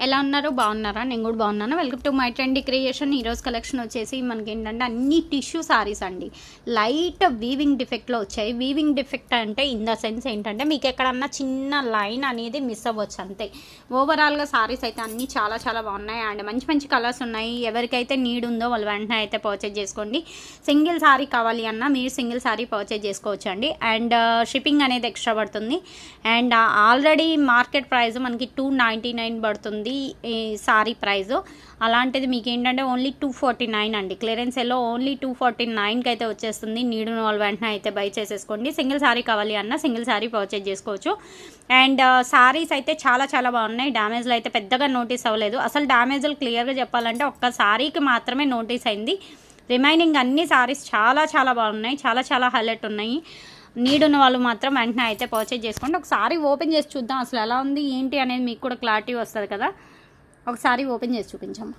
ఎలా ఉన్నారు? బాగున్నారా? నేను కూడా బాగున్నాను. Welcome to my trendy creation. ఈరోజు కలెక్షన్ వచ్చేసి మనకి ఏంటంటే అన్ని టిష్యూ సారీస్ అండి. లైట్ వీవింగ్ డిఫెక్ట్లో వచ్చాయి. వీవింగ్ డిఫెక్ట్ అంటే ఇన్ ద సెన్స్ ఏంటంటే మీకు ఎక్కడన్నా చిన్న లైన్ అనేది మిస్ అవ్వచ్చు అంతే. ఓవరాల్గా సారీస్ అయితే అన్నీ చాలా చాలా బాగున్నాయి అండ్ మంచి మంచి కలర్స్ ఉన్నాయి. ఎవరికైతే నీడ్ ఉందో వాళ్ళు వెంటనే అయితే పర్చేజ్ చేసుకోండి. సింగిల్ సారీ కావాలి అన్నా మీరు సింగిల్ సారీ పర్చేజ్ చేసుకోవచ్చు అండి. అండ్ షిప్పింగ్ అనేది ఎక్స్ట్రా పడుతుంది. అండ్ ఆల్రెడీ మార్కెట్ ప్రైస్ మనకి 299 పడుతుంది ఈ సారీ ప్రైజు. అలాంటిది మీకు ఏంటంటే ఓన్లీ 249 అండి. క్లియరెన్స్లో ఓన్లీ 249కి అయితే వచ్చేస్తుంది. నీడు వాళ్ళు వెంటనే అయితే బై చేసేసుకోండి. సింగిల్ సారీ కావాలి అన్న సింగిల్ సారీ పర్చేజ్ చేసుకోవచ్చు. అండ్ సారీస్ అయితే చాలా చాలా బాగున్నాయి. డ్యామేజ్లు అయితే పెద్దగా నోటీస్ అవ్వలేదు. అసలు డ్యామేజ్లు క్లియర్గా చెప్పాలంటే ఒక్క సారీకి మాత్రమే నోటీస్ అయింది. రిమైనింగ్ అన్ని సారీస్ చాలా చాలా బాగున్నాయి. చాలా చాలా హైలైట్ ఉన్నాయి. నీడ్ ఉన్న వాళ్ళు మాత్రం వెంటనే అయితే పర్చేజ్ చేసుకోండి. ఒకసారి ఓపెన్ చేసి చూద్దాం అసలు ఎలా ఉంది ఏంటి అనేది మీకు కూడా క్లారిటీ వస్తుంది కదా. ఒకసారి ఓపెన్ చేసి చూపించాము.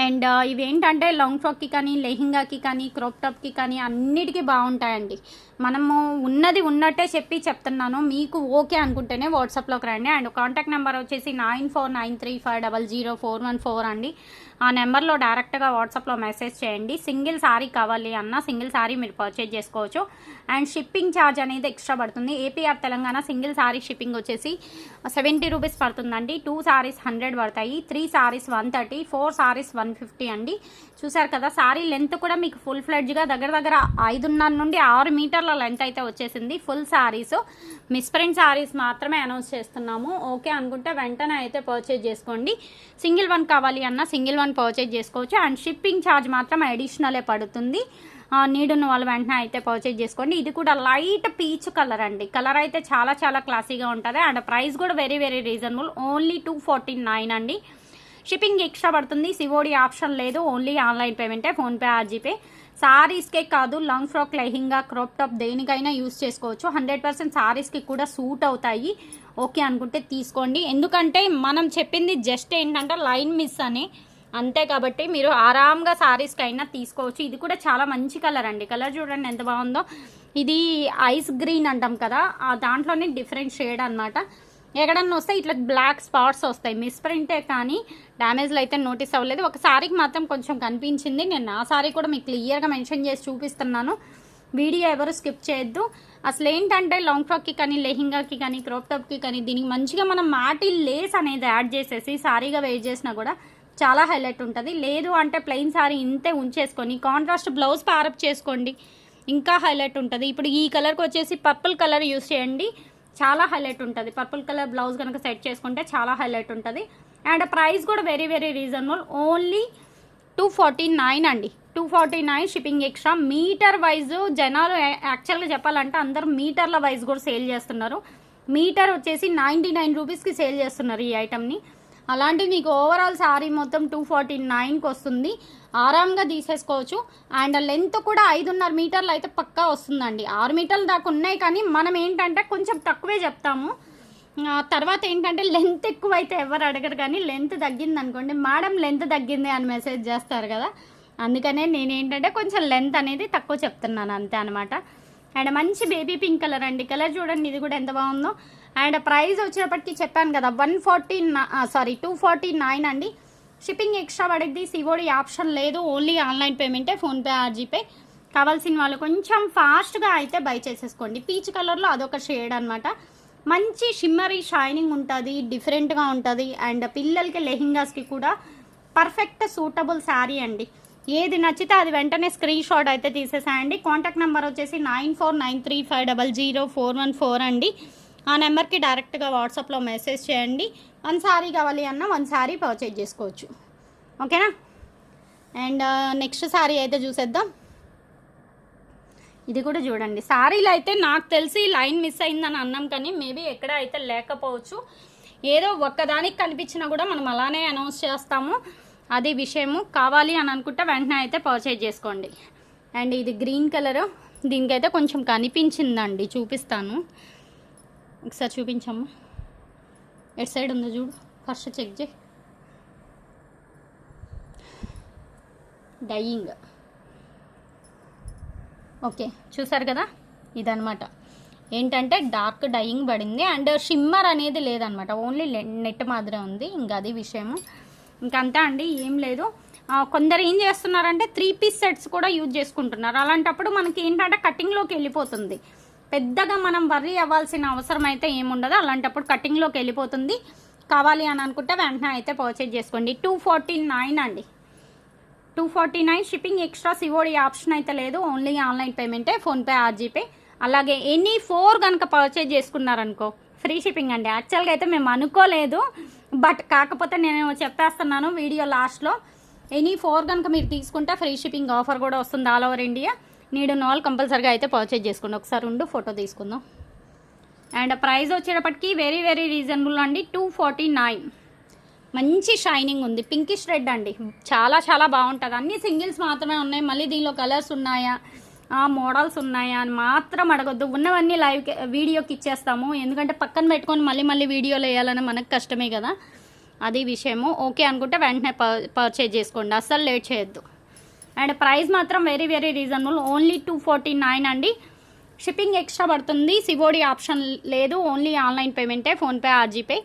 అండ్ ఇవేంటంటే లాంగ్ ఫ్రాక్కి కానీ లెహింగాకి కానీ క్రాప్ టాప్కి కానీ అన్నిటికీ బాగుంటాయండి. మనము ఉన్నది ఉన్నట్టే చెప్తున్నాను. మీకు ఓకే అనుకుంటేనే వాట్సాప్లోకి రండి. అండ్ కాంటాక్ట్ నెంబర్ వచ్చేసి 9493500414 అండి. ఆ నెంబర్లో డైరెక్ట్గా వాట్సాప్లో మెసేజ్ చేయండి. సింగిల్ సారీ కావాలి అన్న సింగిల్ సారీ మీరు పర్చేజ్ చేసుకోవచ్చు. అండ్ షిప్పింగ్ ఛార్జ్ అనేది ఎక్స్ట్రా పడుతుంది. APR Telangana single sorry shipping వచ్చేసి 70 రూపీస్ పడుతుందండి. 2 సారీస్ 100 పడతాయి. 3 సారీస్ 130, 4 సారీస్ 150 అండి. చూసారు కదా, సారీ లెంత్ కూడా మీకు ఫుల్ ఫ్లెడ్జ్గా దగ్గర 5.5 నుండి 6 మీటర్ల లెంత్ అయితే వచ్చేసింది. ఫుల్ సారీస్ మిస్ప్రింట్ సారీస్ మాత్రమే అనౌన్స్ చేస్తున్నాము. ఓకే అనుకుంటే వెంటనే అయితే పర్చేజ్ చేసుకోండి. సింగిల్ వన్ కావాలి అన్న సింగిల్ వన్ పర్చేజ్ చేసుకోవచ్చు. అండ్ షిప్పింగ్ ఛార్జ్ మాత్రం అడిషనలే పడుతుంది. నీడ్ ఉన్న వాళ్ళు వెంటనే అయితే పర్చేజ్ చేసుకోండి. ఇది కూడా లైట్ పీచ్ కలర్ అండి. కలర్ అయితే చాలా చాలా క్లాసీగా ఉంటుంది. అండ్ ప్రైస్ కూడా వెరీ వెరీ రీజనబుల్. ఓన్లీ 249 అండి. షిప్పింగ్ ఎక్స్ట్రా పడుతుంది. సిఓడి ఆప్షన్ లేదు. ఓన్లీ ఆన్లైన్ పేమెంటే, ఫోన్పే ఆర్ జీపే. సారీస్కే కాదు, long frock lehenga crop top దేనికైనా యూస్ చేసుకోవచ్చు. 100% సారీస్కి కూడా సూట్ అవుతాయి. ఓకే అనుకుంటే తీసుకోండి. ఎందుకంటే మనం చెప్పింది జస్ట్ ఏంటంటే లైన్ మిస్ అని అంతే. కాబట్టి మీరు ఆరాంగా సారీస్కి అయినా తీసుకోవచ్చు. ఇది కూడా చాలా మంచి కలర్ అండి. కలర్ చూడండి ఎంత బాగుందో. ఇది ఐస్ గ్రీన్ అంటాం కదా, దాంట్లోనే డిఫరెంట్ షేడ్ అనమాట. ఎక్కడన్నా వస్తే ఇట్లా బ్లాక్ స్పాట్స్ వస్తాయి. మిస్ప్రింటే కానీ డ్యామేజ్లు అయితే నోటీస్ అవ్వలేదు. ఒక సారీకి మాత్రం కొంచెం కనిపించింది. నేను ఆ సారీ కూడా మీకు క్లియర్గా మెన్షన్ చేసి చూపిస్తున్నాను. వీడియో ఎవరు స్కిప్ చేయొద్దు. అసలు ఏంటంటే లాంగ్ ఫ్రాక్కి కానీ లెహింగాకి కానీ క్రాప్ టాప్కి కానీ దీనికి మంచిగా మనం మాటి లేస్ అనేది యాడ్ చేసేసి సారీగా వేర్ చేసినా కూడా చాలా హైలైట్ ఉంటుంది. లేదు అంటే ప్లెయిన్ సారీ ఇంతే ఉంచేసుకొని కాంట్రాస్ట్ బ్లౌజ్ ప్యారప్ చేసుకోండి, ఇంకా హైలైట్ ఉంటుంది. ఇప్పుడు ఈ కలర్కి వచ్చేసి పర్పుల్ కలర్ యూస్ చేయండి, చాలా హైలైట్ ఉంటుంది. పర్పుల్ కలర్ బ్లౌజ్ కనుక సెట్ చేసుకుంటే చాలా హైలైట్ ఉంటుంది. అండ్ ప్రైస్ కూడా వెరీ వెరీ రీజనబుల్. ఓన్లీ 249 అండి. 249 షిప్పింగ్ ఎక్స్ట్రా. మీటర్ వైజ్ జనాలు యాక్చువల్గా చెప్పాలంటే అందరూ మీటర్ల వైజ్ కూడా సేల్ చేస్తున్నారు. మీటర్ వచ్చేసి 99 రూపీస్కి సేల్ చేస్తున్నారు ఈ ఐటమ్ని. అలాంటివి మీకు ఓవరాల్ సారీ మొత్తం 249కి వస్తుంది. ఆరాంగా తీసేసుకోవచ్చు. అండ్ లెంత్ కూడా 5.5 మీటర్లు అయితే పక్కా వస్తుందండి. 6 మీటర్లు దాకా ఉన్నాయి కానీ మనం ఏంటంటే కొంచెం తక్కువే చెప్తాము. తర్వాత ఏంటంటే లెంత్ ఎక్కువ అయితే ఎవరు అడగరు, కానీ లెంత్ తగ్గింది అనుకోండి మేడం లెంత్ తగ్గింది అని మెసేజ్ చేస్తారు కదా. అందుకనే నేను ఏంటంటే కొంచెం లెంత్ అనేది తక్కువ చెప్తున్నాను అంతే అనమాట. అండ్ మంచి బేబీ పింక్ కలర్ అండి. కలర్ చూడండి ఇది కూడా ఎంత బాగుందో. అండ్ ప్రైస్ వచ్చేటప్పటికి చెప్పాను కదా 249 అండి. షిప్పింగ్ ఎక్స్ట్రా పడుద్ది. సిఓడి ఆప్షన్ లేదు. ఓన్లీ ఆన్లైన్ పేమెంటే, ఫోన్పే ఆర్ జీపే. కావాల్సిన వాళ్ళు కొంచెం ఫాస్ట్గా అయితే బై చేసేసుకోండి. పీచ్ కలర్లో అదొక షేడ్ అనమాట. మంచి షిమ్మరీ షైనింగ్ ఉంటుంది, డిఫరెంట్గా ఉంటుంది. అండ్ పిల్లలకి లెహింగాస్కి కూడా పర్ఫెక్ట్ సూటబుల్ శారీ అండి. ఏది నచ్చితే అది వెంటనే స్క్రీన్ షాట్ అయితే తీసేసాయండి. కాంటాక్ట్ నెంబర్ వచ్చేసి 9493500414 అండి. ఆ నెంబర్కి డైరెక్ట్గా వాట్సాప్లో మెసేజ్ చేయండి. 1 సారీ కావాలి అన్న 1 సారీ పర్చేజ్ చేసుకోవచ్చు. ఓకేనా. అండ్ నెక్స్ట్ సారీ అయితే చూసేద్దాం. ఇది కూడా చూడండి. సారీలు అయితే నాకు తెలిసి లైన్ మిస్ అయిందని అన్నాం కానీ మేబీ ఎక్కడ అయితే లేకపోవచ్చు. ఏదో ఒక్కదానికి కనిపించినా కూడా మనం అలానే అనౌన్స్ చేస్తాము. అది విషయము. కావాలి అని అనుకుంటే వెంటనే అయితే పర్చేజ్ చేసుకోండి. అండ్ ఇది గ్రీన్ కలరు. దీనికైతే కొంచెం కనిపించిందండి, చూపిస్తాను. ఒకసారి చూపించమ్మా. ఎటు సైడ్ ఉందో చూడు, ఫస్ట్ చెక్ చేయి. డైయింగ్. ఓకే, చూసారు కదా, ఇదనమాట. ఏంటంటే డార్క్ డైయింగ్ పడింది అండ్ షిమ్మర్ అనేది లేదనమాట, ఓన్లీ నెట్ మాదిరే ఉంది. ఇంకా అది విషయము, ఇంకంతా అండి, ఏం లేదు. కొందరు ఏం చేస్తున్నారంటే 3 పీస్ సెట్స్ కూడా యూజ్ చేసుకుంటున్నారు. అలాంటప్పుడు మనకి ఏంటంటే కటింగ్లోకి వెళ్ళిపోతుంది, పెద్దగా మనం వర్రీ అవ్వాల్సిన అవసరం అయితే ఏముండదు. అలాంటప్పుడు కటింగ్లోకి వెళ్ళిపోతుంది. కావాలి అని అనుకుంటే వెంటనే అయితే పర్చేజ్ చేసుకోండి. 249 అండి, 249. షిప్పింగ్ ఎక్స్ట్రా సిఓడి ఆప్షన్ అయితే లేదు, ఓన్లీ ఆన్లైన్ పేమెంటే, ఫోన్పే ఆర్ జీపే. అలాగే ఎనీ 4 కనుక పర్చేజ్ చేసుకున్నారనుకో ఫ్రీ షిప్పింగ్ అండి. యాక్చువల్గా అయితే మేము అనుకోలేదు, బట్ కాకపోతే నేను చెప్పేస్తున్నాను వీడియో లాస్ట్లో. ఎనీ 4 కనుక మీరు తీసుకుంటే ఫ్రీ షిప్పింగ్ ఆఫర్ కూడా వస్తుంది ఆల్ ఓవర్ ఇండియా. నీడు నాల్ కంపల్సరీగా అయితే పర్చేజ్ చేసుకోండి. ఒకసారి ఉండు ఫోటో తీసుకుందాం. అండ్ ప్రైస్ వచ్చేటప్పటికి వెరీ వెరీ రీజనబుల్ అండి, 249. మంచి షైనింగ్ ఉంది, పింకిష్ రెడ్ అండి, చాలా చాలా బాగుంటుంది. అన్ని సింగిల్స్ మాత్రమే ఉన్నాయి, మళ్ళీ దీనిలో కలర్స్ ఉన్నాయా మోడల్స్ ఉన్నాయా అని మాత్రం అడగొద్దు. ఉన్నవన్నీ లైవ్ వీడియోకి ఇచ్చేస్తాము, ఎందుకంటే పక్కన పెట్టుకొని మళ్ళీ మళ్ళీ వీడియోలు వేయాలని మనకు కష్టమే కదా, అది విషయము. ఓకే అనుకుంటే వెంటనే పర్చేజ్ చేసుకోండి, అస్సలు లేట్ చేయొద్దు. అండ్ ప్రైస్ మాత్రం వెరీ వెరీ రీజనబుల్, ఓన్లీ 249 అండి. షిప్పింగ్ ఎక్స్ట్రా పడుతుంది, సిఓడి ఆప్షన్ లేదు, ఓన్లీ ఆన్లైన్ పేమెంటే, PhonePe or GPay.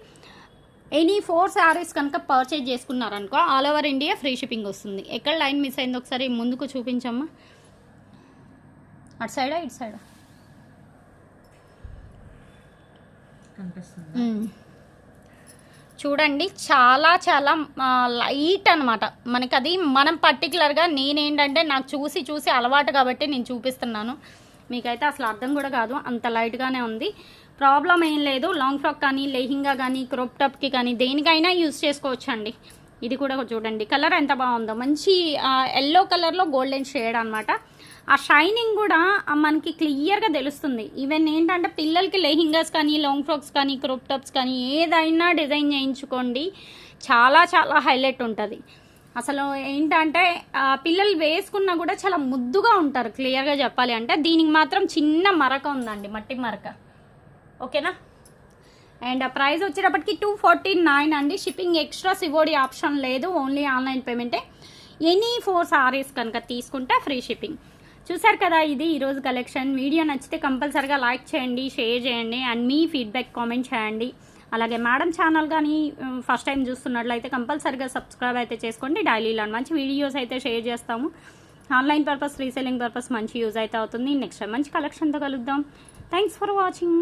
Any 4 saris కనుక పర్చేజ్ చేసుకున్నారనుకో all over India free shipping వస్తుంది. ఎక్కడ లైన్ మిస్ అయింది ఒకసారి ముందుకు చూపించమ్మా, అటు సైడా ఇటు సైడా చూడండి. చాలా చాలా లైట్ అనమాట మనకి, అది మనం పర్టికులర్గా నేనేంటంటే నాకు చూసి చూసి అలవాటు కాబట్టి నేను చూపిస్తున్నాను, మీకైతే అసలు అర్థం కూడా కాదు, అంత లైట్గానే ఉంది. ప్రాబ్లం ఏం లేదు, లాంగ్ ఫ్రాక్ కానీ లెహింగా కానీ క్రాప్ టాప్కి కానీ దేనికైనా యూజ్ చేసుకోవచ్చు అండి. ఇది కూడా చూడండి, కలర్ ఎంత బాగుందో, మంచి ఎల్లో కలర్లో గోల్డెన్ షేడ్ అనమాట. ఆ షైనింగ్ కూడా మనకి క్లియర్గా తెలుస్తుంది. ఈవెన్ ఏంటంటే పిల్లలకి లెహింగాస్ కానీ లాంగ్ ఫ్రాక్స్ కానీ క్రాప్ టాప్స్ కానీ ఏదైనా డిజైన్ చేయించుకోండి, చాలా చాలా హైలైట్ ఉంటుంది. అసలు ఏంటంటే పిల్లలు వేసుకున్నా కూడా చాలా ముద్దుగా ఉంటారు, క్లియర్గా చెప్పాలి అంటే. దీనికి మాత్రం చిన్న మరక ఉందండి, మట్టి మరక, ఓకేనా. అండ్ ప్రైస్ వచ్చేటప్పటికి 249 అండి. షిప్పింగ్ ఎక్స్ట్రా సిఓడి ఆప్షన్ లేదు, ఓన్లీ ఆన్లైన్ పేమెంటే. ఎనీ 4 సారీస్ కనుక తీసుకుంటే ఫ్రీ షిప్పింగ్. చూసారు కదా, ఇది ఈరోజు కలెక్షన్. వీడియో నచ్చితే కంపల్సరీగా లైక్ చేయండి, షేర్ చేయండి అండ్ మీ ఫీడ్బ్యాక్ కామెంట్ చేయండి. అలాగే మేడం ఛానల్ కానీ ఫస్ట్ టైం చూస్తున్నట్లయితే కంపల్సరీగా సబ్స్క్రైబ్ అయితే చేసుకోండి. డైలీ ఇలాంటి మంచి వీడియోస్ అయితే షేర్ చేస్తాము. ఆన్లైన్ పర్పస్ రీసెల్లింగ్ పర్పస్ మంచి యూజ్ అయితే అవుతుంది. నెక్స్ట్ టైం మంచి కలెక్షన్తో కలుద్దాం. Thanks for watching.